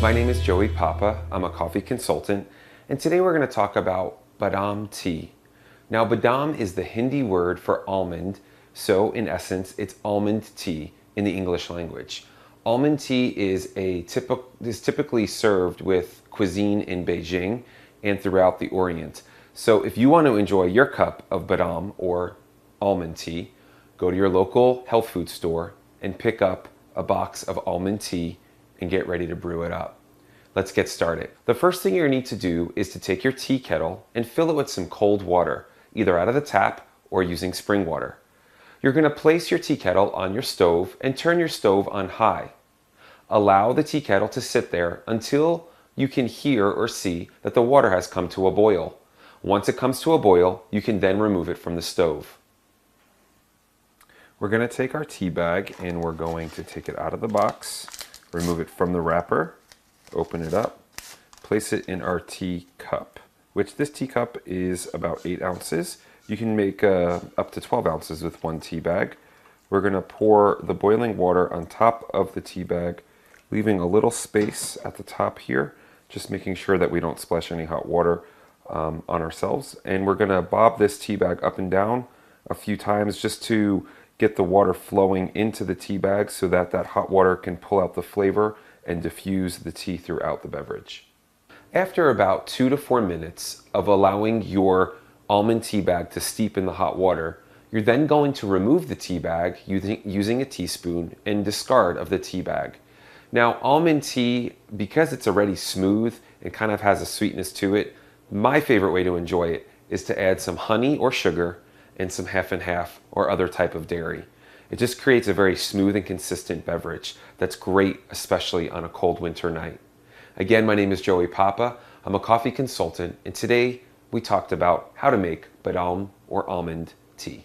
My name is Joey Papa. I'm a coffee consultant, and today we're going to talk about Badam tea. Now, Badam is the Hindi word for almond, so in essence, it's almond tea in the English language. Almond tea is typically served with cuisine in Beijing and throughout the Orient. So if you want to enjoy your cup of Badam or almond tea, go to your local health food store and pick up a box of almond tea and get ready to brew it up. Let's get started. The first thing you need to do is to take your tea kettle and fill it with some cold water, either out of the tap or using spring water. You're going to place your tea kettle on your stove and turn your stove on high. Allow the tea kettle to sit there until you can hear or see that the water has come to a boil. Once it comes to a boil, you can then remove it from the stove. We're going to take our tea bag and we're going to take it out of the box, remove it from the wrapper, open it up, place it in our tea cup, which this tea cup is about 8 ounces. You can make up to 12 ounces with one tea bag. We're going to pour the boiling water on top of the tea bag, leaving a little space at the top here, just making sure that we don't splash any hot water on ourselves. And we're going to bob this tea bag up and down a few times just to get the water flowing into the tea bag so that that hot water can pull out the flavor and diffuse the tea throughout the beverage. After about 2 to 4 minutes of allowing your almond tea bag to steep in the hot water, you're then going to remove the tea bag using a teaspoon and discard of the tea bag. Now, almond tea, because it's already smooth and kind of has a sweetness to it, my favorite way to enjoy it is to add some honey or sugar and some half and half or other type of dairy. It just creates a very smooth and consistent beverage that's great, especially on a cold winter night. Again, my name is Joey Papa. I'm a coffee consultant, and today we talked about how to make Badam or almond tea.